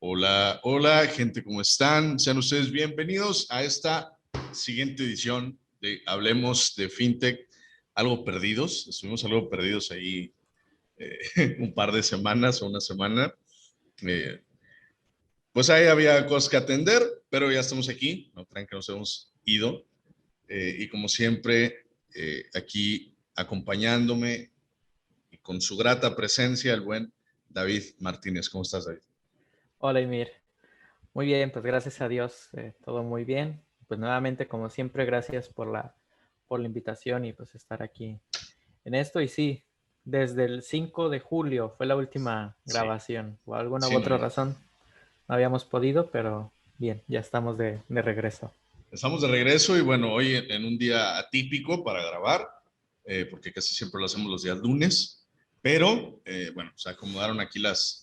Hola, hola, gente, ¿cómo están? Sean ustedes bienvenidos a esta siguiente edición de Hablemos de FinTech. Algo perdidos, estuvimos algo perdidos ahí un par de semanas o una semana. Eh, pues ahí había cosas que atender, pero ya estamos aquí, no crean que nos hemos ido. Y como siempre, aquí acompañándome y con su grata presencia, el buen David Martínez. ¿Cómo estás, David? Hola, Emir. Muy bien, pues gracias a Dios, todo muy bien. Pues nuevamente, como siempre, gracias por la invitación y pues estar aquí en esto. Y sí, desde el 5 de julio fue la última Sí, grabación. Por alguna u sí, no, otra razón no habíamos podido, pero bien, ya estamos de regreso. estamos de regreso y bueno, hoy en un día atípico para grabar, porque casi siempre lo hacemos los días lunes, pero bueno, se acomodaron aquí las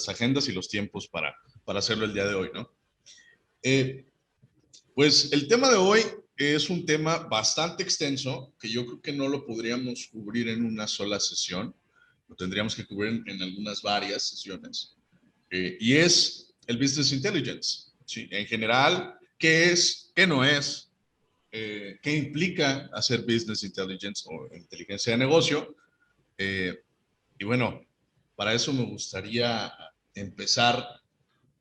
agendas y los tiempos para hacerlo el día de hoy, ¿no? Eh, pues el tema de hoy es un tema bastante extenso que yo creo que no lo podríamos cubrir en una sola sesión, lo tendríamos que cubrir en algunas varias sesiones, y es el Business Intelligence, ¿sí? En general, ¿qué es? ¿Qué no es? ¿Qué implica hacer business intelligence o inteligencia de negocio? Eh, y bueno, para eso me gustaría empezar,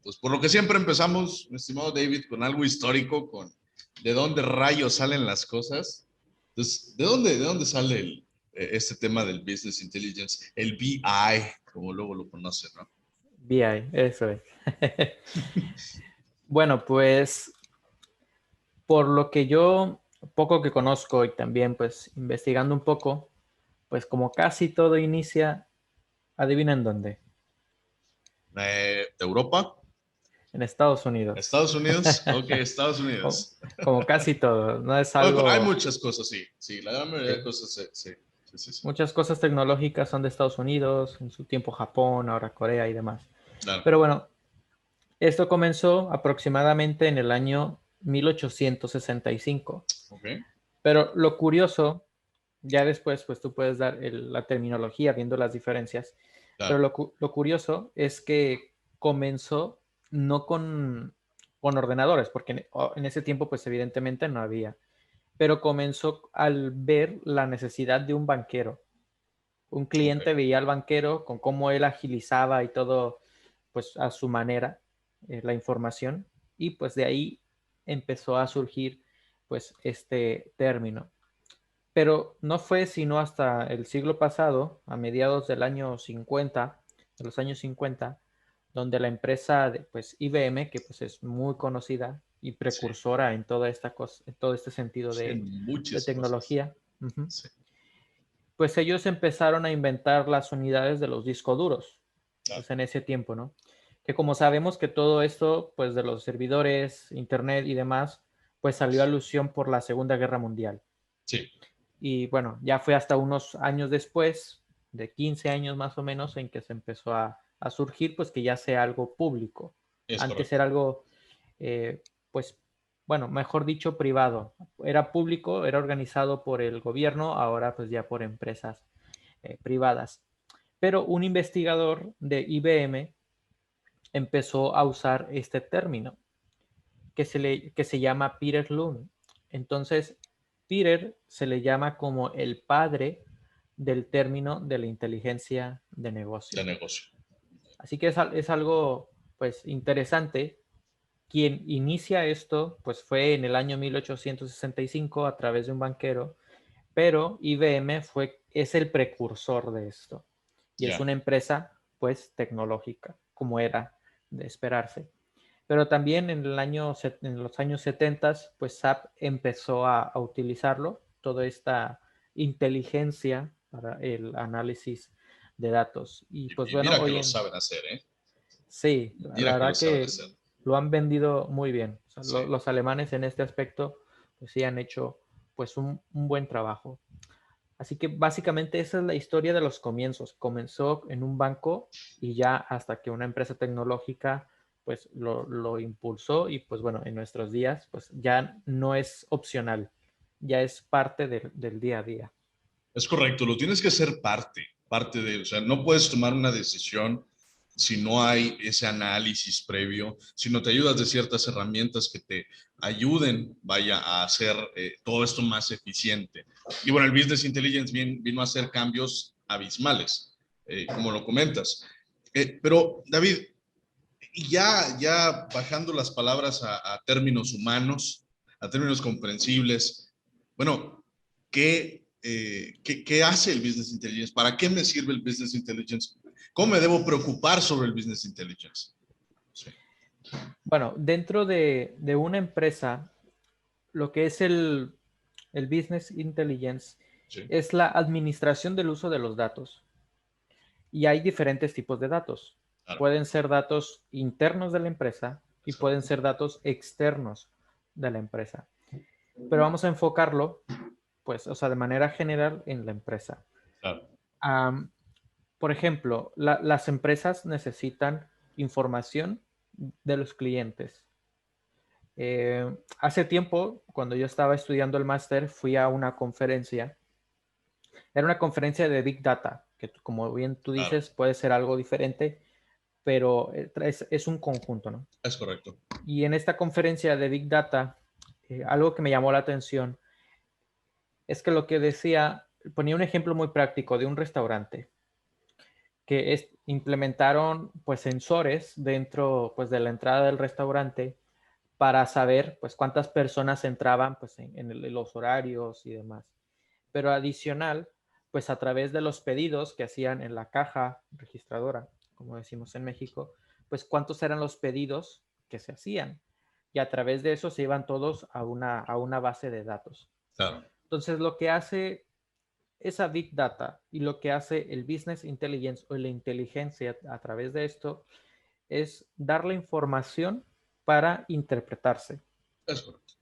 pues por lo que siempre empezamos, mi estimado David, con algo histórico, con de dónde rayos salen las cosas. Entonces, ¿de dónde sale este tema del business intelligence, el BI, como luego lo conocen, ¿no? BI, eso es. Bueno, pues por lo que yo poco que conozco y también pues investigando un poco, pues como casi todo inicia, adivina en dónde. ¿De Europa? En Estados Unidos. ¿Estados Unidos? Ok, Estados como, Unidos. como casi todo, no es Bueno, hay algo, muchas cosas, sí. Sí, la gran mayoría de sí. cosas, sí. Sí, sí, sí, sí. Muchas cosas tecnológicas son de Estados Unidos, en su tiempo Japón, ahora Corea y demás. Claro. Pero bueno, esto comenzó aproximadamente en el año 1865. Ok, Pero lo curioso, ya después pues tú puedes dar la terminología viendo las diferencias, pero claro. lo curioso es que comenzó no con ordenadores, porque en ese tiempo pues evidentemente no había, pero comenzó al ver la necesidad de un banquero. Un Ok, cliente veía al banquero con cómo él agilizaba y todo, pues a su manera, la información, y pues de ahí empezó a surgir pues este término. Pero no fue sino hasta el siglo pasado, a mediados del año 50, de los años 50, donde la empresa de, pues, IBM, que pues es muy conocida y sí. precursora en toda esta cosa, en todo este sentido Sí, de muchas cosas. tecnología, Sí, pues ellos empezaron a inventar las unidades de los discos duros, claro. pues en ese tiempo, ¿no? Que como sabemos que todo esto, pues de los servidores, internet y demás, pues salió a alusión por la Segunda Guerra Mundial. Sí, Y bueno, ya fue hasta unos años después, de 15 años más o menos, en que se empezó a surgir, pues que ya sea algo público. es Antes correcto. era algo, pues, bueno, mejor dicho, privado. Era público, era organizado por el gobierno, ahora pues ya por empresas privadas. Pero un investigador de IBM empezó a usar este término que se llama Peter Lund. Entonces, Peter se le llama como el padre del término de la inteligencia de De negocio. negocio. Así que es algo pues interesante. Quien inicia esto pues fue en el año 1865 a través de un banquero, pero IBM es el precursor de esto y es Ya. una empresa pues tecnológica, como era de esperarse. Pero también en los años 70, pues SAP empezó a utilizarlo, toda esta inteligencia para el análisis de datos. Y pues Y bueno, mira que lo saben hacer, ¿eh? sí, la Mira que lo verdad saben que hacer. lo han vendido muy bien. O sea, Sí. los alemanes en este aspecto, pues sí han hecho pues un buen trabajo. Así que básicamente esa es la historia de los comienzos. Comenzó en un banco y ya hasta que una empresa tecnológica pues lo impulsó y pues bueno, en nuestros días pues ya no es opcional, ya es parte del día a día. Es correcto, lo tienes que hacer parte de, o sea, no puedes tomar una decisión si no hay ese análisis previo, si no te ayudas de ciertas herramientas que te ayuden, vaya, a hacer todo esto más eficiente. Y bueno, el Business Intelligence vino a hacer cambios abismales, como lo comentas. Pero, David, ya bajando las palabras a términos humanos, a términos comprensibles, bueno, ¿qué hace el Business Intelligence? ¿Para qué me sirve el Business Intelligence? ¿Cómo me debo preocupar sobre el Business Intelligence? Sí. Bueno, dentro de una empresa, lo que es el Business Intelligence Sí. es la administración del uso de los datos. Y hay diferentes tipos de datos. Claro. Pueden ser datos internos de la empresa y pueden ser datos externos de la empresa. Pero vamos a enfocarlo, pues, o sea, de manera general en la empresa. Claro. Por ejemplo, las empresas necesitan información de los clientes. Hace tiempo, cuando yo estaba estudiando el máster, fui a una conferencia. Era una conferencia de Big Data, que como bien tú Claro. dices, puede ser algo diferente, pero es un conjunto, ¿no? Es correcto. Y en esta conferencia de Big Data, algo que me llamó la atención es que lo que decía, ponía un ejemplo muy práctico de un restaurante que implementaron pues sensores dentro pues de la entrada del restaurante para saber pues cuántas personas entraban pues en los horarios y demás. Pero adicional, pues a través de los pedidos que hacían en la caja registradora, como decimos en México, pues cuántos eran los pedidos que se hacían. Y a través de eso se iban todos a una base de datos. Claro. Entonces, lo que hace esa Big Data y lo que hace el Business Intelligence o la inteligencia a través de esto es dar la información para interpretarse. Es correcto.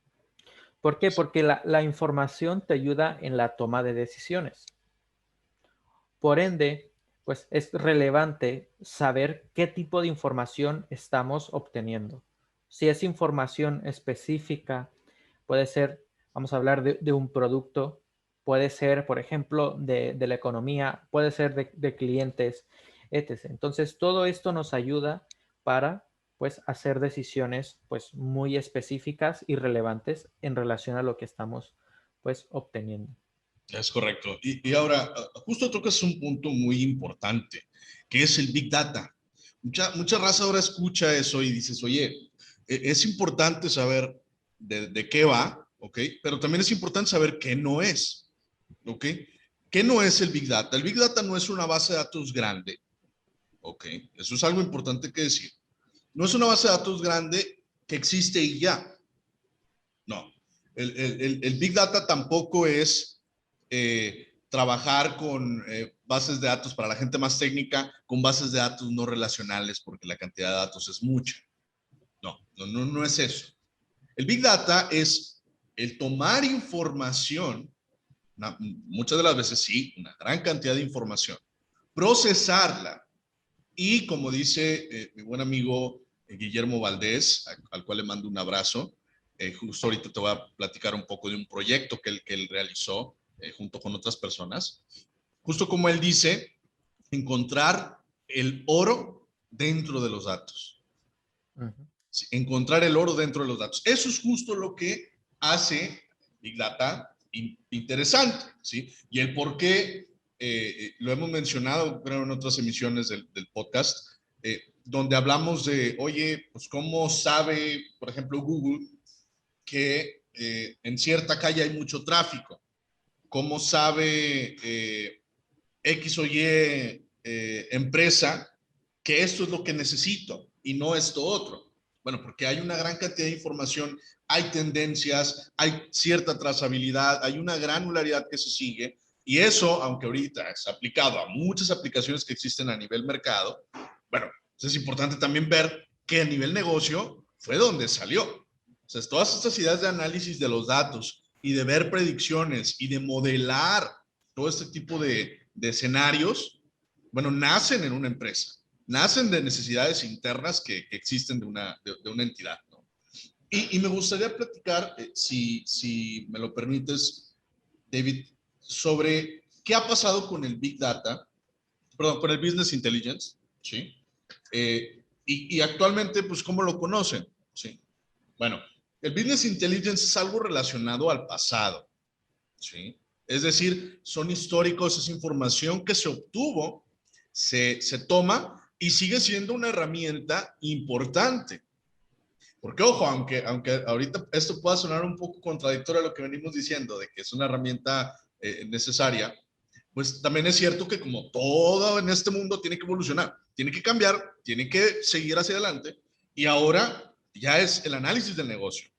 ¿Por qué? Porque la información te ayuda en la toma de decisiones. Por ende, pues es relevante saber qué tipo de información estamos obteniendo. Si es información específica, puede ser, vamos a hablar de un producto, puede ser, por ejemplo, de la economía, puede ser de clientes, etc. Entonces, todo esto nos ayuda para pues hacer decisiones pues muy específicas y relevantes en relación a lo que estamos pues obteniendo. Es correcto. Y ahora, justo tocas un punto muy importante, que es el Big Data. Mucha raza ahora escucha eso y dices, oye, es importante saber de qué va, ¿ok? Pero también es importante saber qué no es, ¿ok? ¿Qué no es el Big Data? El Big Data no es una base de datos grande, ¿ok? Eso es algo importante que decir. No es una base de datos grande que existe y ya. No. El Big Data tampoco es trabajar con bases de datos para la gente más técnica, con bases de datos no relacionales, porque la cantidad de datos es mucha. No es eso. El Big Data es el tomar información, muchas de las veces sí, una gran cantidad de información, procesarla y, como dice mi buen amigo Guillermo Valdés, al cual le mando un abrazo, justo ahorita te voy a platicar un poco de un proyecto que él realizó junto con otras personas. Justo como él dice, encontrar el oro dentro de los datos. Sí, encontrar el oro dentro de los datos. Eso es justo lo que hace Big Data interesante, ¿sí? Y el por qué lo hemos mencionado, creo, en otras emisiones del podcast, donde hablamos de, oye, pues cómo sabe, por ejemplo, Google, que en cierta calle hay mucho tráfico. ¿Cómo sabe X o Y empresa que esto es lo que necesito y no esto otro? Bueno, porque hay una gran cantidad de información, hay tendencias, hay cierta trazabilidad, hay una granularidad que se sigue, y eso, aunque ahorita es aplicado a muchas aplicaciones que existen a nivel mercado, bueno, es importante también ver que a nivel negocio fue donde salió. O sea, todas estas ideas de análisis de los datos y de ver predicciones y de modelar todo este tipo de escenarios, bueno, nacen en una empresa, nacen de necesidades internas que existen de una entidad, ¿no? Y me gustaría platicar, si me lo permites, David, sobre qué ha pasado con el Big Data, perdón, con el Business Intelligence, ¿sí? Y actualmente, pues, ¿cómo lo conocen? ¿Sí? Bueno, el Business Intelligence es algo relacionado al pasado. ¿Sí? Es decir, son históricos, es información que se obtuvo, se toma y sigue siendo una herramienta importante. Porque, ojo, aunque ahorita esto pueda sonar un poco contradictorio a lo que venimos diciendo, de que es una herramienta necesaria, pues también es cierto que como todo en este mundo tiene que evolucionar, tiene que cambiar, tiene que seguir hacia adelante, y ahora ya es el análisis del negocio,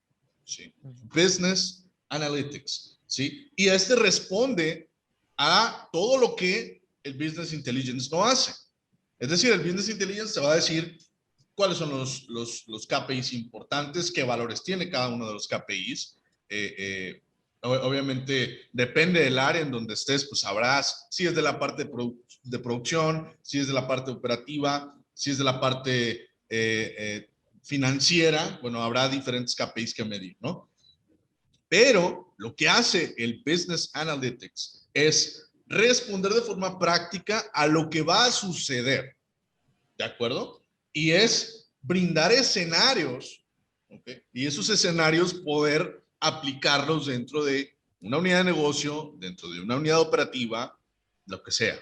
¿sí? Business Analytics, ¿sí? Y este responde a todo lo que el Business Intelligence no hace. Es decir, el Business Intelligence te va a decir cuáles son los KPIs importantes, qué valores tiene cada uno de los KPIs. Obviamente, depende del área en donde estés, pues sabrás si es de la parte de producción, si es de la parte operativa, si es de la parte financiera. Bueno, habrá diferentes KPIs que medir, ¿no? Pero lo que hace el Business Analytics es responder de forma práctica a lo que va a suceder. ¿De acuerdo? Y es brindar escenarios, ¿okay? Y esos escenarios poder aplicarlos dentro de una unidad de negocio, dentro de una unidad operativa, lo que sea,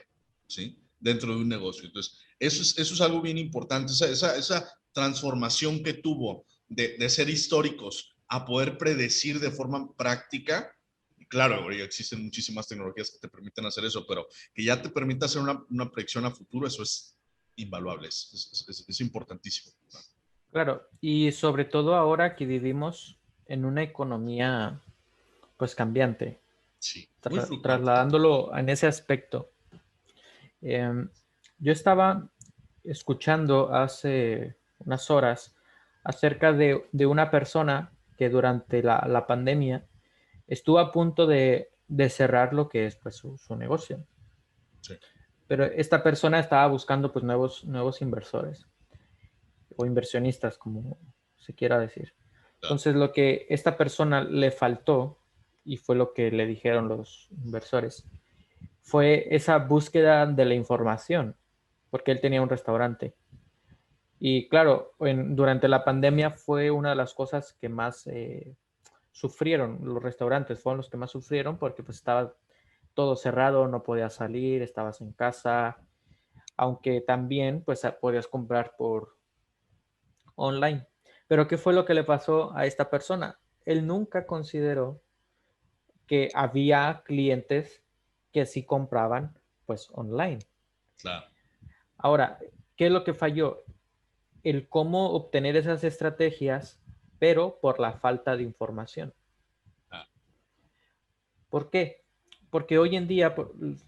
¿sí? Dentro de un negocio. Entonces, eso es algo bien importante, esa transformación que tuvo de ser históricos a poder predecir de forma práctica. Claro, ahora existen muchísimas tecnologías que te permiten hacer eso, pero que ya te permita hacer una predicción a futuro, eso es invaluable, es importantísimo. Claro, y sobre todo ahora que vivimos en una economía pues cambiante, Sí, muy fluctuante también. trasladándolo en ese aspecto. Eh, yo estaba escuchando hace unas horas acerca de una persona que durante la pandemia estuvo a punto de cerrar lo que es pues, su negocio. Sí, Pero esta persona estaba buscando pues, nuevos inversores o inversionistas, como se quiera decir. claro. Entonces, lo que esta persona le faltó, y fue lo que le dijeron los inversores, fue esa búsqueda de la información, porque él tenía un restaurante. Y claro, durante la pandemia fue una de las cosas que más sufrieron, los restaurantes fueron los que más sufrieron porque pues estaba todo cerrado, no podías salir, estabas en casa, aunque también pues podías comprar por online. Pero ¿qué fue lo que le pasó a esta persona? Él nunca consideró que había clientes que sí compraban pues online. Claro. Ahora, ¿qué es lo que falló? El cómo obtener esas estrategias, pero por la falta de información. Ah, ¿Por qué? Porque hoy en día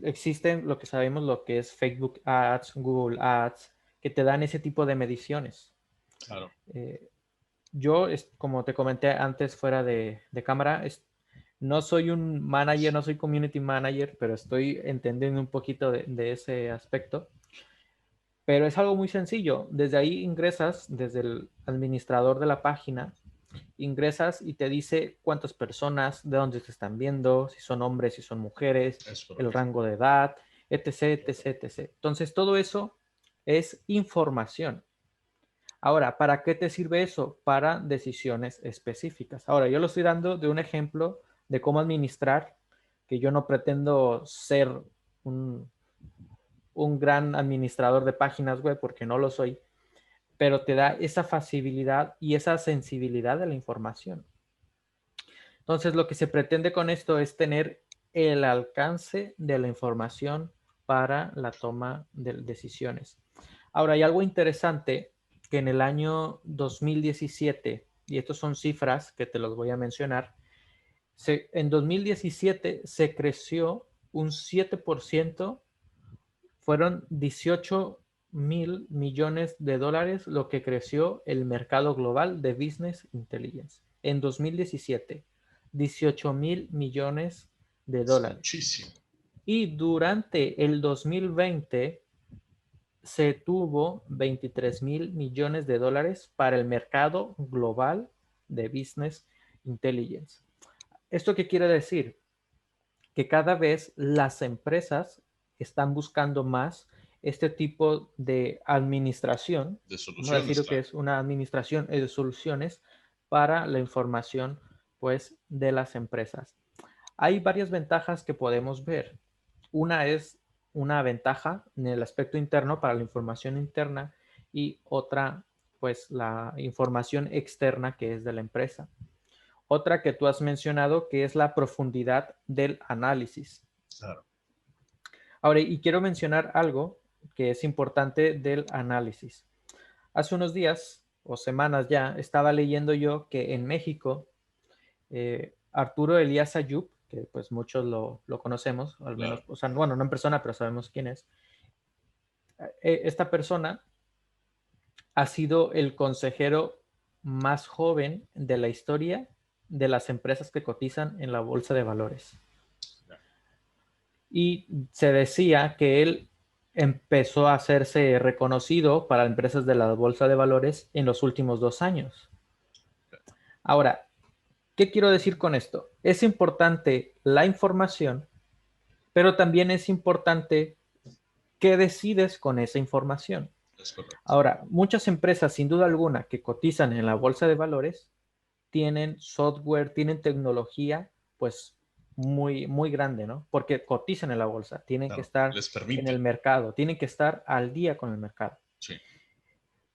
existen lo que sabemos, lo que es Facebook Ads, Google Ads, que te dan ese tipo de mediciones. claro. Eh, yo, como te comenté antes fuera de cámara, no soy un manager, no soy community manager, pero estoy entendiendo un poquito de ese aspecto. Pero es algo muy sencillo. Desde ahí ingresas, desde el administrador de la página, ingresas y te dice cuántas personas, de dónde te están viendo, si son hombres, si son mujeres, Es el correcto. rango de edad, etc, etc, etc. Entonces, todo eso es información. Ahora, ¿para qué te sirve eso? Para decisiones específicas. Ahora, yo lo estoy dando de un ejemplo de cómo administrar, que yo no pretendo ser un, un gran administrador de páginas web porque no lo soy, pero te da esa facilidad y esa sensibilidad de la información. Entonces, lo que se pretende con esto es tener el alcance de la información para la toma de decisiones. Ahora, hay algo interesante que en el año 2017, y estas son cifras que te los voy a mencionar, en 2017 se creció un 7%, fueron 18.000 millones de dólares lo que creció el mercado global de Business Intelligence. En 2017, 18.000 millones de dólares. Muchísimo. Y durante el 2020 se tuvo 23.000 millones de dólares para el mercado global de Business Intelligence. ¿Esto qué quiere decir? Que cada vez las empresas están buscando más este tipo de administración, De vamos a soluciones, decir que claro. es una administración de soluciones para la información, pues, de las empresas. Hay varias ventajas que podemos ver. Una es una ventaja en el aspecto interno para la información interna y otra, pues, la información externa que es de la empresa. Otra que tú has mencionado que es la profundidad del análisis. Claro. Ahora, y quiero mencionar algo que es importante del análisis. Hace unos días o semanas ya estaba leyendo yo que en México, Arturo Elías Ayub, que pues muchos lo conocemos, al menos, Claro. o sea, bueno, no en persona, pero sabemos quién es. Esta persona ha sido el consejero más joven de la historia de las empresas que cotizan en la bolsa de valores. Y se decía que él empezó a hacerse reconocido para empresas de la bolsa de valores en los últimos 2 años. Ahora, ¿qué quiero decir con esto? Es importante la información, pero también es importante qué decides con esa información. Es correcto. Ahora, muchas empresas, sin duda alguna, que cotizan en la bolsa de valores, tienen software, tienen tecnología, pues muy, muy grande, ¿no? Porque cotizan en la bolsa, tienen que Claro. estar Les en permite. el mercado, tienen que estar al día con el mercado. Sí.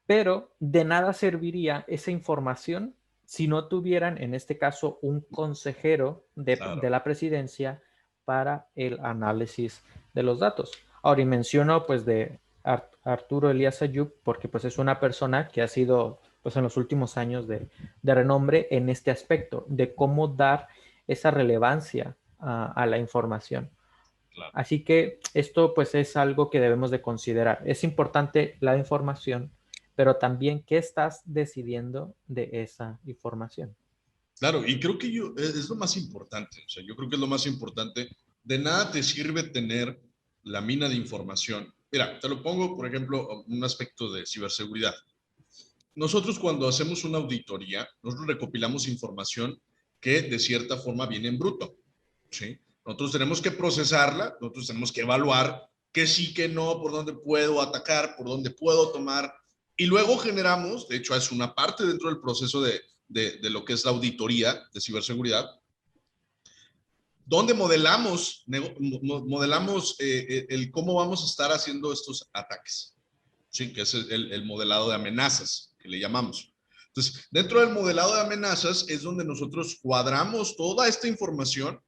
Pero de nada serviría esa información si no tuvieran, en este caso, un consejero de Claro. la presidencia para el análisis de los datos. Ahora, y menciono pues de Arturo Elías Ayub porque pues es una persona que ha sido pues en los últimos años de renombre en este aspecto, de cómo dar esa relevancia a la información. Claro. Así que esto pues es algo que debemos de considerar. Es importante la información, pero también qué estás decidiendo de esa información. Claro, y creo que es lo más importante. O sea, yo creo que es lo más importante. De nada te sirve tener la mina de información. Mira, te lo pongo, por ejemplo, un aspecto de ciberseguridad. Nosotros cuando hacemos una auditoría, nosotros recopilamos información que de cierta forma viene en bruto, ¿sí? Nosotros tenemos que procesarla, nosotros tenemos que evaluar qué sí, qué no, por dónde puedo atacar, por dónde puedo tomar, y luego generamos, de hecho es una parte dentro del proceso de lo que es la auditoría de ciberseguridad, donde modelamos el cómo vamos a estar haciendo estos ataques. Sí, que es el modelado de amenazas, que le llamamos. Entonces, dentro del modelado de amenazas es donde nosotros cuadramos toda esta información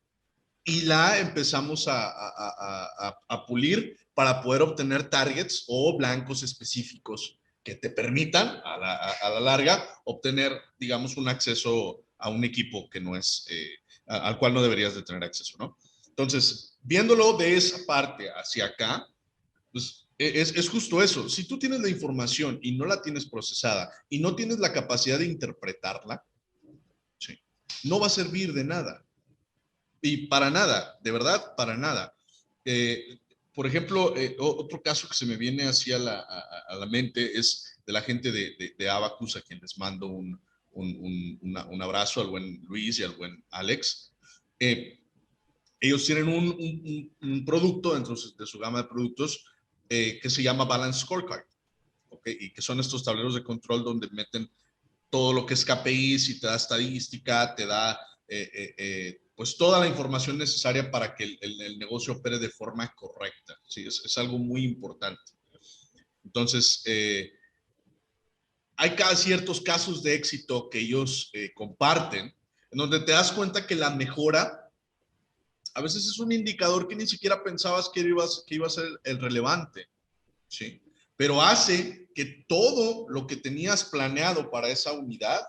y la empezamos a pulir para poder obtener targets o blancos específicos que te permitan a la larga obtener, digamos, un acceso a un equipo que no es, al cual no deberías de tener acceso, ¿no? Entonces, viéndolo de esa parte hacia acá, pues es justo eso. Si tú tienes la información y no la tienes procesada y no tienes la capacidad de interpretarla, sí, no va a servir de nada. Y para nada, de verdad, para nada. Eh, por ejemplo, otro caso que se me viene hacia la mente es de la gente de Abacus, a quien les mando un abrazo al buen Luis y al buen Alex. Ellos tienen un producto dentro de su gama de productos que se llama Balance Scorecard, ¿okay? Y que son estos tableros de control donde meten todo lo que es KPIs y te da estadística, te da pues toda la información necesaria para que el negocio opere de forma correcta. Sí, es algo muy importante. Entonces, hay ciertos casos de éxito que ellos comparten, en donde te das cuenta que la mejora a veces es un indicador que ni siquiera pensabas que iba a ser el relevante, ¿sí? Pero hace que todo lo que tenías planeado para esa unidad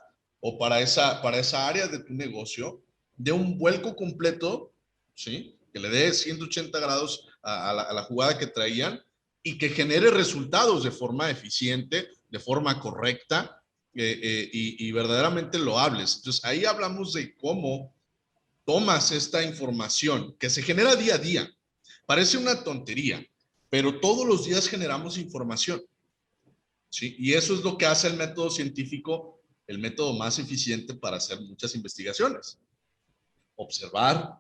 o para esa área de tu negocio dé un vuelco completo, ¿sí? Que le dé 180 grados a la jugada que traían y que genere resultados de forma eficiente, de forma correcta y verdaderamente loables. Entonces, ahí hablamos de cómo tomas esta información que se genera día a día. Parece una tontería, pero todos los días generamos información, ¿sí? Y eso es lo que hace el método científico el método más eficiente para hacer muchas investigaciones. Observar,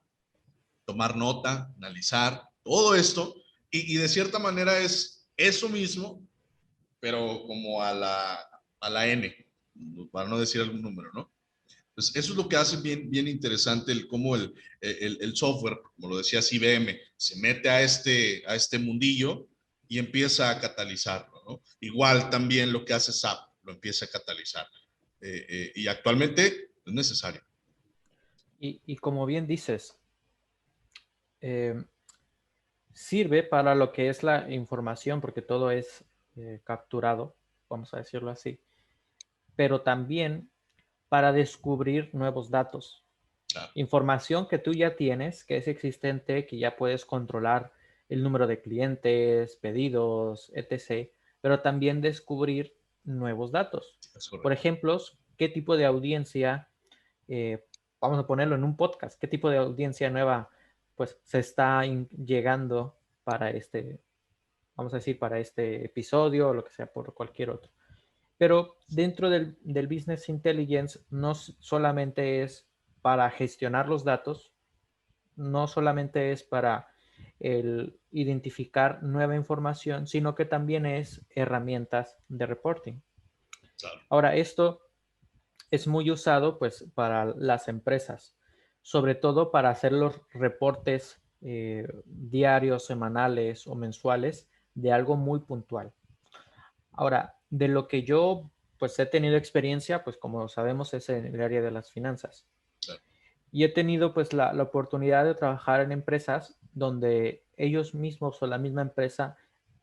tomar nota, analizar, todo esto, y de cierta manera es eso mismo, pero como a la N, para no decir algún número, ¿no? Pues eso es lo que hace bien, bien interesante el cómo el software, como lo decía IBM, se mete a este mundillo y empieza a catalizarlo, ¿no? Igual también lo que hace SAP lo empieza a catalizar. Y actualmente es necesario. Y como bien dices, eh, sirve para lo que es la información, porque todo es capturado, vamos a decirlo así, pero también para descubrir nuevos datos. Claro. Información que tú ya tienes, que es existente, que ya puedes controlar el número de clientes, pedidos, etc., pero también descubrir nuevos datos. Por ejemplo, qué tipo de audiencia, eh, vamos a ponerlo en un podcast, qué tipo de audiencia nueva pues se está llegando para este, vamos a decir, para este episodio o lo que sea, por cualquier otro. Pero dentro del Business Intelligence no solamente es para gestionar los datos, no solamente es para el identificar nueva información, sino que también es herramientas de reporting. Claro. Ahora, esto es muy usado pues para las empresas, sobre todo para hacer los reportes diarios, semanales o mensuales de algo muy puntual. Ahora, de lo que yo pues he tenido experiencia, pues como sabemos es en el área de las finanzas. Claro. Y he tenido pues la oportunidad de trabajar en empresas donde ellos mismos o la misma empresa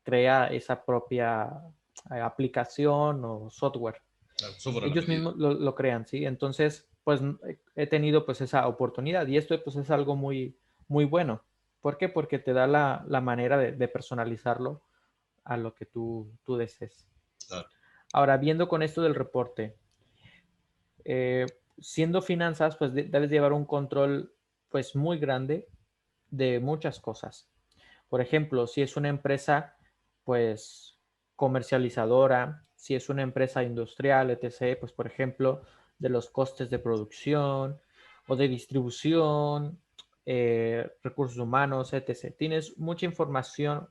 crea esa propia aplicación o software. Claro, software a la Ellos medida. mismos lo crean, ¿sí? Entonces, pues he tenido pues esa oportunidad y esto pues es algo muy, muy bueno. ¿Por qué? Porque te da la manera de personalizarlo a lo que tú desees. Claro. Ahora, viendo con esto del reporte, siendo finanzas, pues debes llevar un control pues muy grande de muchas cosas. Por ejemplo, si es una empresa pues comercializadora, si es una empresa industrial, etc., pues por ejemplo, de los costes de producción o de distribución, recursos humanos, etc. Tienes mucha información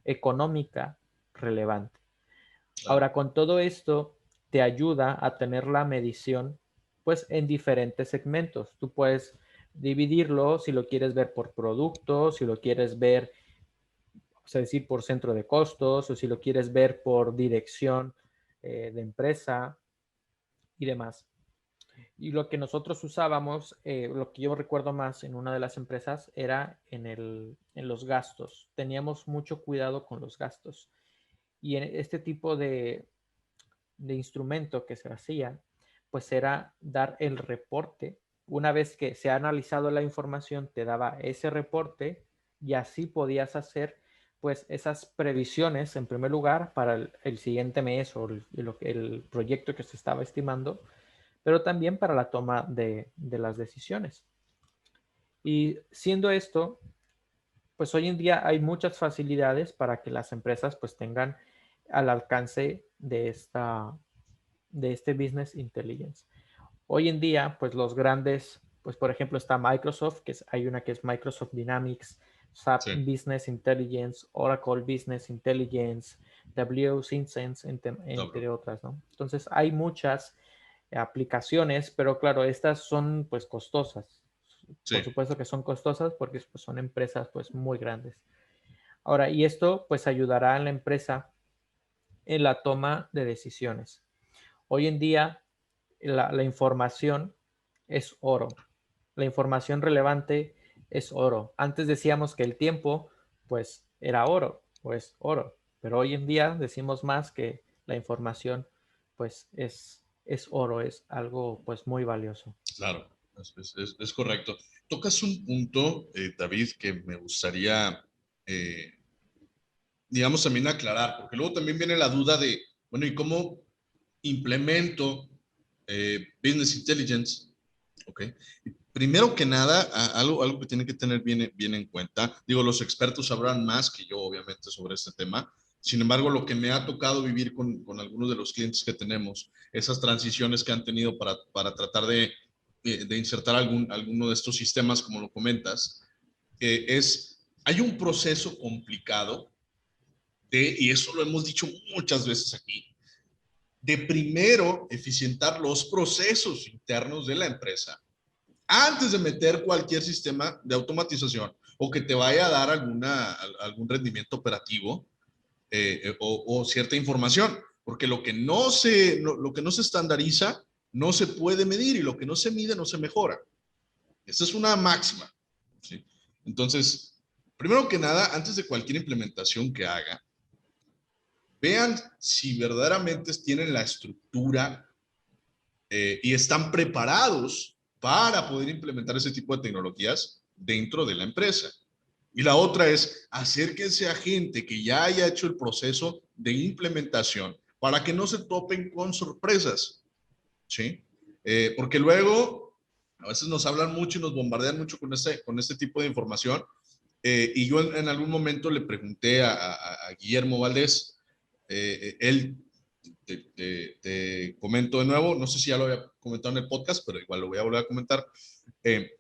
económica relevante. Claro. Ahora, con todo esto, te ayuda a tener la medición, pues, en diferentes segmentos. Tú puedes dividirlo si lo quieres ver por producto, si lo quieres ver, vamos a decir, por centro de costos, o si lo quieres ver por dirección de empresa y demás. Y lo que nosotros usábamos, lo que yo recuerdo más en una de las empresas, era en los gastos. Teníamos mucho cuidado con los gastos. Y en este tipo de instrumento que se hacía, pues era dar el reporte. Una vez que se ha analizado la información, te daba ese reporte y así podías hacer pues esas previsiones en primer lugar para el siguiente mes o el proyecto que se estaba estimando, pero también para la toma de las decisiones. Y siendo esto, pues hoy en día hay muchas facilidades para que las empresas pues tengan al alcance de este Business Intelligence. Hoy en día, pues los grandes, pues por ejemplo está Microsoft, hay una que es Microsoft Dynamics, SAP Sí. Business Intelligence, Oracle Business Intelligence, WSynsense, entre otras, ¿no? Entonces hay muchas aplicaciones, pero claro, estas son pues costosas. Sí. Por supuesto que son costosas porque pues, son empresas pues muy grandes. Ahora, y esto pues ayudará a la empresa en la toma de decisiones. Hoy en día la información es oro. La información relevante es oro. Antes decíamos que el tiempo, pues, era oro, pues oro. Pero hoy en día decimos más que la información, pues, es oro, es algo, pues, muy valioso. Claro, es correcto. Tocas un punto, David, que me gustaría, eh, digamos, también aclarar, porque luego también viene la duda de, bueno, ¿y cómo implemento Business Intelligence? ¿Ok? Primero que nada, algo que tienen que tener bien en cuenta, digo, los expertos sabrán más que yo, obviamente, sobre este tema. Sin embargo, lo que me ha tocado vivir con algunos de los clientes que tenemos, esas transiciones que han tenido para tratar de insertar alguno de estos sistemas, como lo comentas, hay un proceso complicado y eso lo hemos dicho muchas veces aquí, de primero eficientar los procesos internos de la empresa antes de meter cualquier sistema de automatización o que te vaya a dar algún rendimiento operativo o cierta información, porque lo que no se estandariza no se puede medir y lo que no se mide no se mejora. Esa es una máxima, ¿sí? Entonces, primero que nada, antes de cualquier implementación que haga, vean si verdaderamente tienen la estructura y están preparados para poder implementar ese tipo de tecnologías dentro de la empresa. Y la otra es acérquense a gente que ya haya hecho el proceso de implementación para que no se topen con sorpresas, ¿sí? Porque luego a veces nos hablan mucho y nos bombardean mucho con este tipo de información. Y yo en algún momento le pregunté a Guillermo Valdés, él te comento de nuevo, no sé si ya lo había comentado en el podcast, pero igual lo voy a volver a comentar. Eh,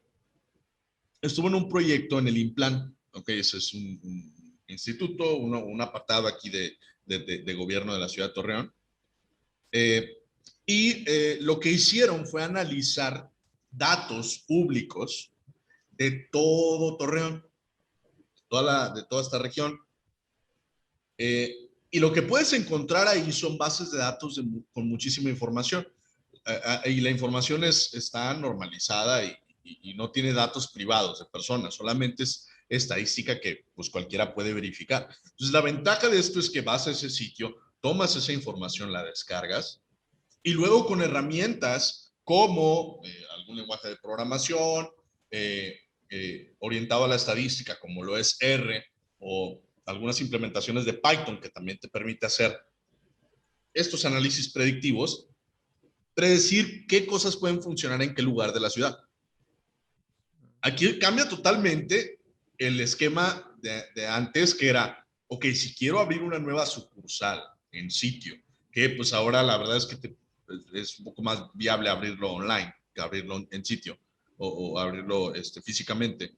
Estuvo en un proyecto en el Implan, ok, ese es un instituto, un apartado aquí de gobierno de la ciudad de Torreón. Eh, lo que hicieron fue analizar datos públicos de todo Torreón, de toda esta región. Y lo que puedes encontrar ahí son bases de datos con muchísima información. Y la información está normalizada y no tiene datos privados de personas, solamente es estadística que pues cualquiera puede verificar. Entonces la ventaja de esto es que vas a ese sitio, tomas esa información, la descargas y luego con herramientas como algún lenguaje de programación orientado a la estadística como lo es R o algunas implementaciones de Python que también te permite hacer estos análisis predictivos, predecir qué cosas pueden funcionar en qué lugar de la ciudad. Aquí cambia totalmente el esquema de antes, que era, ok, si quiero abrir una nueva sucursal en sitio, que pues ahora la verdad es que es un poco más viable abrirlo online que abrirlo en sitio o abrirlo físicamente.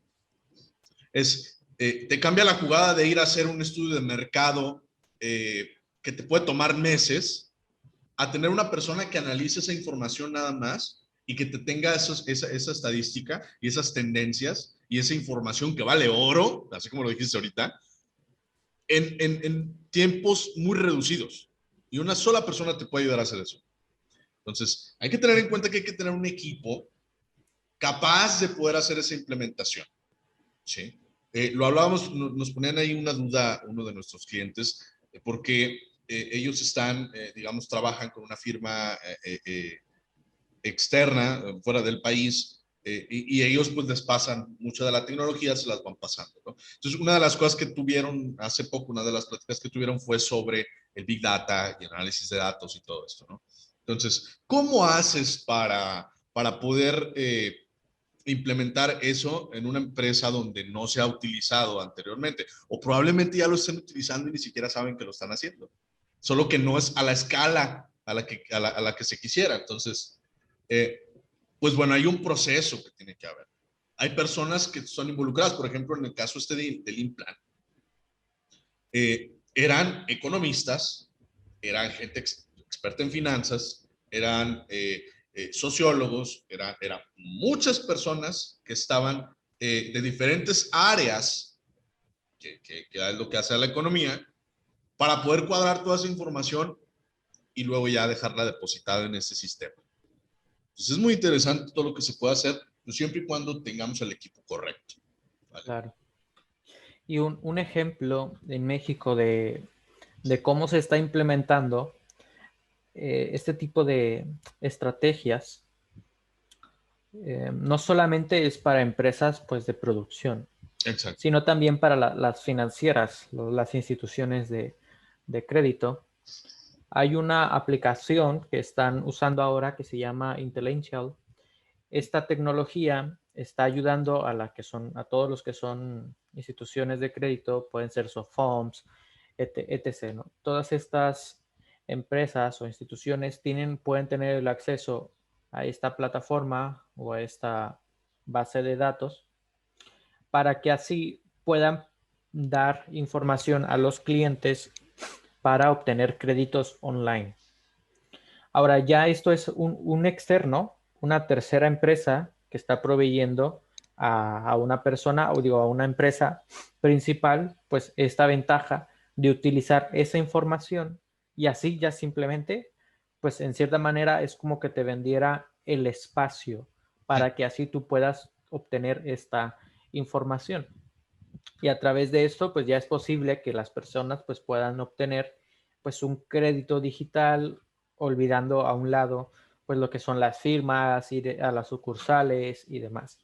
Te cambia la jugada de ir a hacer un estudio de mercado que te puede tomar meses a tener una persona que analice esa información nada más y que te tenga esa estadística y esas tendencias y esa información que vale oro, así como lo dijiste ahorita, en tiempos muy reducidos. Y una sola persona te puede ayudar a hacer eso. Entonces, hay que tener en cuenta que hay que tener un equipo capaz de poder hacer esa implementación. ¿Sí? Lo hablábamos, nos ponían ahí una duda uno de nuestros clientes, porque ellos digamos, trabajan con una firma externa, fuera del país, y ellos pues les pasan mucha de la tecnología, se las van pasando, ¿no? Entonces, una de las cosas que tuvieron hace poco, una de las pláticas que tuvieron fue sobre el Big Data y el análisis de datos y todo esto, ¿no? Entonces, ¿cómo haces para poder implementar eso en una empresa donde no se ha utilizado anteriormente? O probablemente ya lo estén utilizando y ni siquiera saben que lo están haciendo. Solo que no es a la escala a la que se quisiera. Entonces, eh, pues bueno, hay un proceso que tiene que haber. Hay personas que son involucradas, por ejemplo, en el caso del Implan, eran economistas, eran gente experta en finanzas, eran sociólogos, eran muchas personas que estaban de diferentes áreas, que es lo que hace a la economía, para poder cuadrar toda esa información y luego ya dejarla depositada en ese sistema. Entonces es muy interesante todo lo que se puede hacer, pues siempre y cuando tengamos el equipo correcto. ¿Vale? Claro. Y un ejemplo en México de cómo se está implementando este tipo de estrategias, no solamente es para empresas pues, de producción, Exacto. sino también para las financieras, las instituciones de crédito. Hay una aplicación que están usando ahora que se llama Intelential. Esta tecnología está ayudando a todos los que son instituciones de crédito, pueden ser Sofons, etc., ¿no? Todas estas empresas o instituciones pueden tener el acceso a esta plataforma o a esta base de datos para que así puedan dar información a los clientes para obtener créditos online. Ahora ya esto es un externo, una tercera empresa que está proveyendo a una persona o digo a una empresa principal, pues esta ventaja de utilizar esa información y así ya simplemente, pues en cierta manera es como que te vendiera el espacio para que así tú puedas obtener esta información. Y a través de esto, pues ya es posible que las personas pues puedan obtener pues un crédito digital, olvidando a un lado pues lo que son las firmas, ir a las sucursales y demás.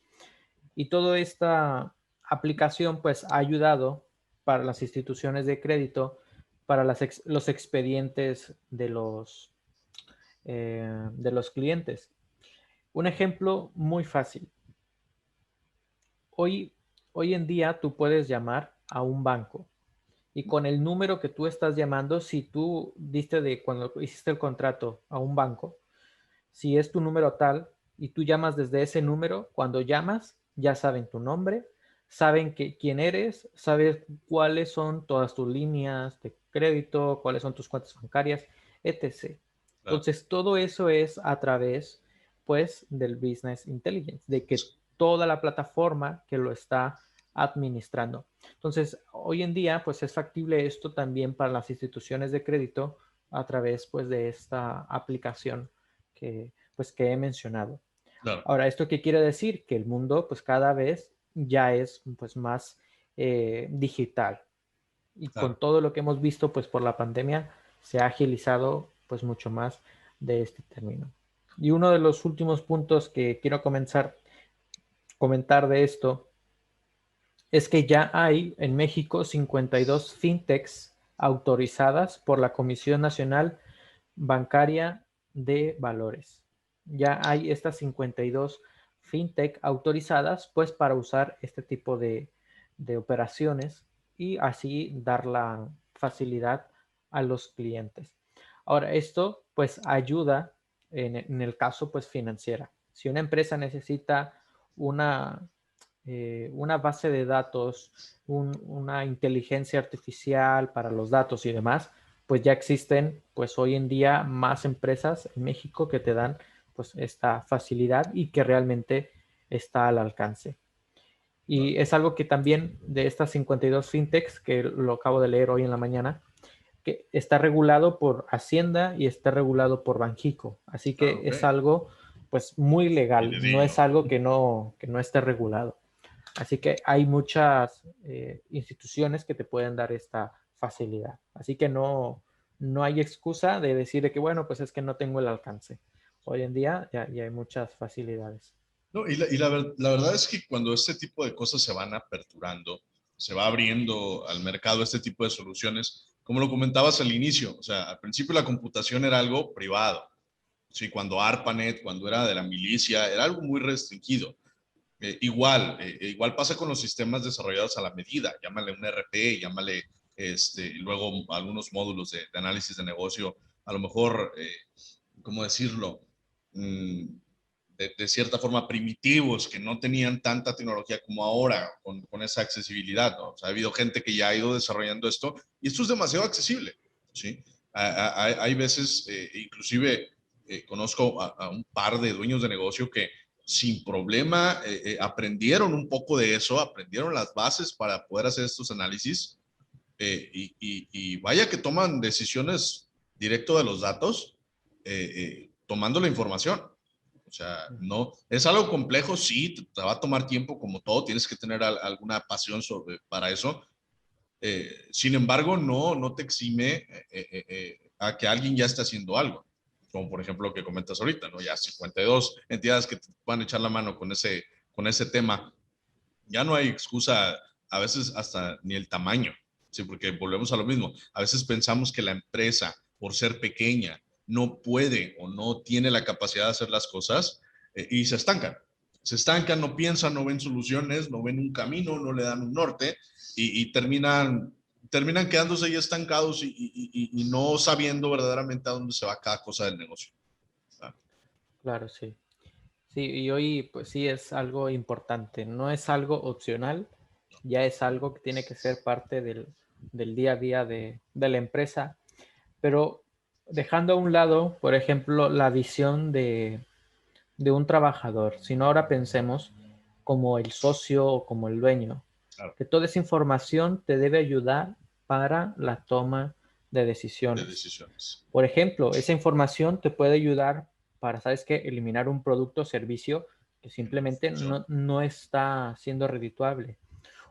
Y toda esta aplicación pues ha ayudado para las instituciones de crédito, para los expedientes de los clientes. Un ejemplo muy fácil. Hoy, hoy en día tú puedes llamar a un banco y con el número que tú estás llamando, si tú diste de cuando hiciste el contrato a un banco, si es tu número tal y tú llamas desde ese número, cuando llamas ya saben tu nombre, saben quién eres, sabes cuáles son todas tus líneas de crédito, cuáles son tus cuentas bancarias, etc. Claro. Entonces, todo eso es a través, pues, del Business Intelligence, de que toda la plataforma que lo está administrando. Entonces, hoy en día, pues, es factible esto también para las instituciones de crédito a través, pues, de esta aplicación que he mencionado. Claro, Ahora, ¿esto qué quiere decir? Que el mundo pues cada vez ya es pues más digital y con claro. todo lo que hemos visto pues por la pandemia se ha agilizado pues mucho más de este término. Y uno de los últimos puntos que quiero comentar de esto es que ya hay en México 52 fintechs autorizadas por la Comisión Nacional Bancaria de Valores. Ya hay estas 52 fintech autorizadas pues para usar este tipo de operaciones y así dar la facilidad a los clientes. Ahora, esto pues ayuda en el caso pues financiera. Si una empresa necesita una, una base de datos, una inteligencia artificial para los datos y demás, pues ya existen pues hoy en día más empresas en México que te dan pues esta facilidad y que realmente está al alcance. Y es algo que también de estas 52 fintechs, que lo acabo de leer hoy en la mañana, que está regulado por Hacienda y está regulado por Banjico. Así Ah, que ok. es algo pues muy legal, no es Fidedigno. algo que no esté regulado. Así que hay muchas instituciones que te pueden dar esta facilidad. Así que no hay excusa de decir que, bueno, pues es que no tengo el alcance. Hoy en día ya hay muchas facilidades. No, la verdad es que cuando este tipo de cosas se van aperturando, se va abriendo al mercado este tipo de soluciones, como lo comentabas al inicio, o sea, al principio la computación era algo privado, ¿sí? Cuando ARPANET, cuando era de la milicia, era algo muy restringido. Igual pasa con los sistemas desarrollados a la medida, llámale un RP, llámale luego algunos módulos de análisis de negocio, a lo mejor, ¿cómo decirlo? Mm, de cierta forma primitivos, que no tenían tanta tecnología como ahora, con esa accesibilidad, ¿no? O sea, ha habido gente que ya ha ido desarrollando esto y esto es demasiado accesible, ¿sí? Hay veces, inclusive, conozco a un par de dueños de negocio que sin problema aprendieron un poco de eso, aprendieron las bases para poder hacer estos análisis y vaya que toman decisiones directo de los datos, tomando la información. O sea, no, es algo complejo, sí, te va a tomar tiempo como todo, tienes que tener alguna pasión para eso. Sin embargo, no te exime a que alguien ya esté haciendo algo, como por ejemplo lo que comentas ahorita, ¿no? Ya 52 entidades que te van a echar la mano con ese tema. Ya no hay excusa, a veces hasta ni el tamaño, ¿sí? Porque volvemos a lo mismo. A veces pensamos que la empresa, por ser pequeña, no puede o no tiene la capacidad de hacer las cosas y se estancan. Se estancan, no piensan, no ven soluciones, no ven un camino, no le dan un norte y terminan quedándose ahí estancados y no sabiendo verdaderamente a dónde se va cada cosa del negocio. ¿Verdad? Claro, sí. Sí, y hoy pues sí es algo importante, no es algo opcional, ya es algo que tiene que ser parte del día a día de la empresa Pero dejando a un lado, por ejemplo, la visión de un trabajador, sino ahora pensemos como el socio o como el dueño, Claro, que toda esa información te debe ayudar para la toma de de decisiones. decisiones. Por ejemplo, esa información te puede ayudar para, ¿sabes qué? Eliminar un producto o servicio que Que no simplemente funciona. no está siendo redituable.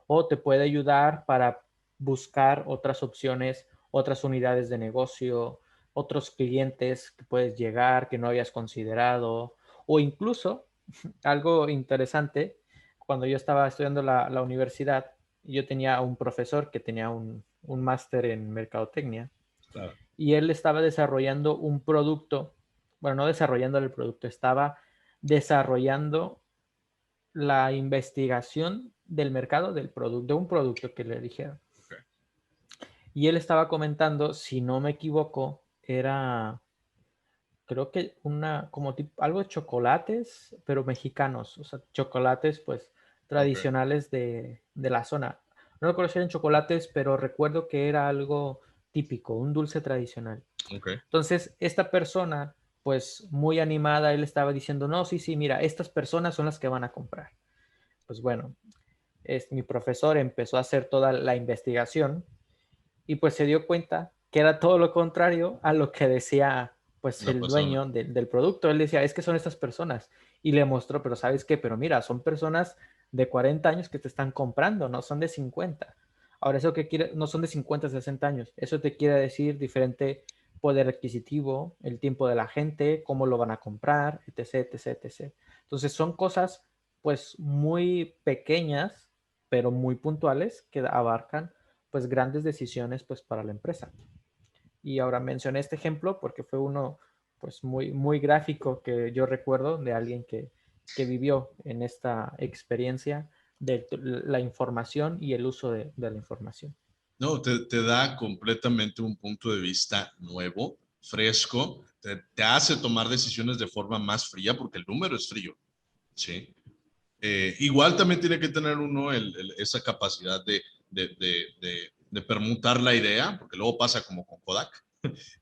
O te puede ayudar para buscar otras opciones, otras unidades de negocio, otros clientes que puedes llegar que no habías considerado. O incluso, algo interesante, cuando yo estaba estudiando la universidad, yo tenía un profesor que tenía un máster en mercadotecnia Claro, y él estaba desarrollando un producto, bueno, no desarrollando el producto, estaba desarrollando la investigación del mercado del producto, de un producto que le dijeron. ok, Y él estaba comentando, si no me equivoco, era, creo que una, como tipo, algo de chocolates, pero mexicanos, o sea, chocolates pues ok, tradicionales de la zona. No recuerdo si eran chocolates, pero recuerdo que era algo típico, un dulce tradicional. ok. Entonces, esta persona, pues muy animada, él estaba diciendo, no, sí, sí, mira, estas personas son las que van a comprar. Pues bueno, mi profesor empezó a hacer toda la investigación y pues se dio cuenta que era todo lo contrario a lo que decía pues La el persona. dueño del producto. Él decía, es que son estas personas. Y le mostró, pero ¿sabes qué? Pero mira, son personas de 40 años que te están comprando, no son de 50. Ahora, eso que quiere, no son de 50, 60 años. Eso te quiere decir diferente poder adquisitivo, el tiempo de la gente, cómo lo van a comprar, etc, etc, etc. Entonces son cosas pues muy pequeñas, pero muy puntuales que abarcan pues grandes decisiones pues para la empresa. Y ahora mencioné este ejemplo porque fue uno pues muy gráfico que yo recuerdo de alguien que vivió en esta experiencia de la información y el uso de la información. No, te da completamente un punto de vista nuevo, fresco, te hace tomar decisiones de forma más fría porque el número es frío, ¿sí? Igual también tiene que tener uno esa capacidad de permutar la idea, porque luego pasa como con Kodak,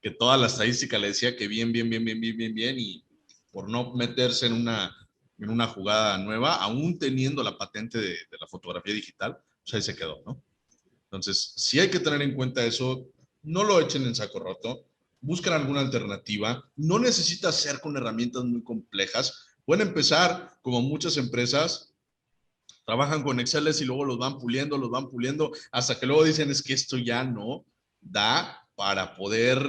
que toda la estadística le decía que bien, bien, bien, bien, bien, bien, bien, y por no meterse en una jugada nueva, aún teniendo la patente de la fotografía digital, pues ahí se quedó, ¿no? Entonces, si hay que tener en cuenta eso, no lo echen en saco roto, busquen alguna alternativa, no necesita ser con herramientas muy complejas, pueden empezar como muchas empresas, trabajan con Excel y luego los van puliendo, hasta que luego dicen es que esto ya no da para poder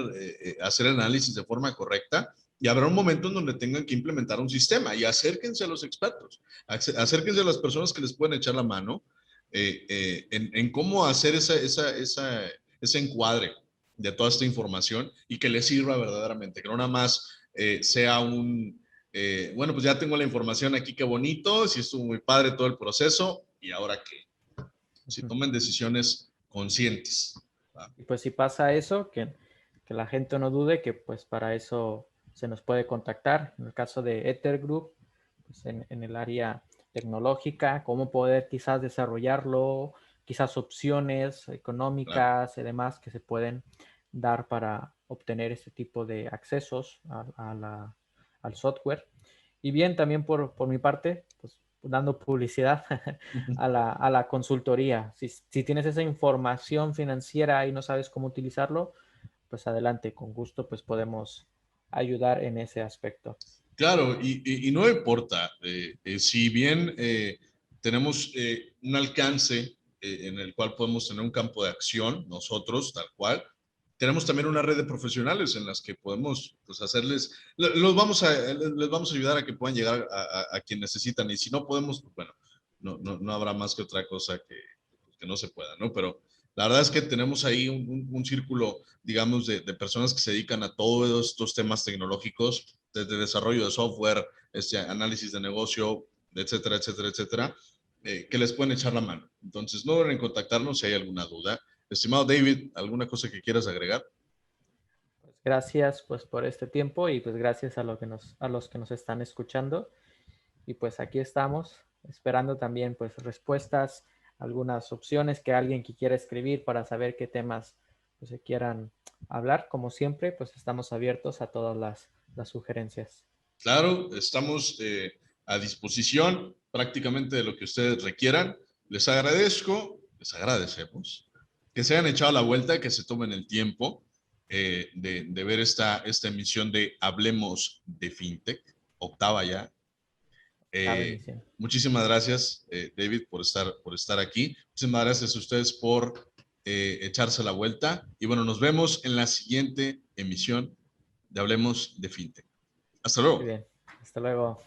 hacer el análisis de forma correcta y habrá un momento en donde tengan que implementar un sistema y acérquense a los expertos, acérquense a las personas que les pueden echar la mano en cómo hacer ese encuadre de toda esta información y que les sirva verdaderamente, que no nada más sea bueno, pues ya tengo la información aquí, qué bonito, sí estuvo muy padre todo el proceso, y ahora qué, si tomen decisiones conscientes. ¿Va? Y pues si pasa eso, que la gente no dude que pues para eso se nos puede contactar. En el caso de Ether Group, pues en el área tecnológica, cómo poder quizás desarrollarlo, quizás opciones Claro. económicas y demás que se pueden dar para obtener este tipo de accesos al software. Y bien, también por mi parte, pues dando publicidad a la consultoría. Si tienes esa información financiera y no sabes cómo utilizarlo, pues adelante, con gusto, pues podemos ayudar en ese aspecto. Claro, y no importa, si bien tenemos un alcance en el cual podemos tener un campo de acción, nosotros, tal cual, tenemos también una red de profesionales en las que podemos pues, hacerles, les vamos a ayudar a que puedan llegar a quien necesitan, y si no podemos, pues bueno, no habrá más que otra cosa que no se pueda, ¿no? Pero la verdad es que tenemos ahí un círculo, digamos, de personas que se dedican a todos estos temas tecnológicos, desde desarrollo de software, análisis de negocio, etcétera, etcétera, etcétera, que les pueden echar la mano. Entonces, no deben contactarnos si hay alguna duda. Estimado David, ¿alguna cosa que quieras agregar? Pues gracias pues por este tiempo y pues gracias a los que nos están escuchando. Y pues aquí estamos esperando también pues respuestas, algunas opciones que alguien que quiera escribir para saber qué temas pues, se quieran hablar, como siempre, pues estamos abiertos a todas las sugerencias. Claro, estamos a disposición prácticamente de lo que ustedes requieran. Les agradezco, les agradecemos que se hayan echado la vuelta, que se tomen el tiempo de ver esta emisión de Hablemos de FinTech, octava ya. Cada Eh, emisión. Muchísimas gracias, David, por estar aquí. Muchísimas gracias a ustedes por echarse la vuelta. Y bueno, nos vemos en la siguiente emisión de Hablemos de FinTech. Hasta Muy luego. bien. Hasta luego.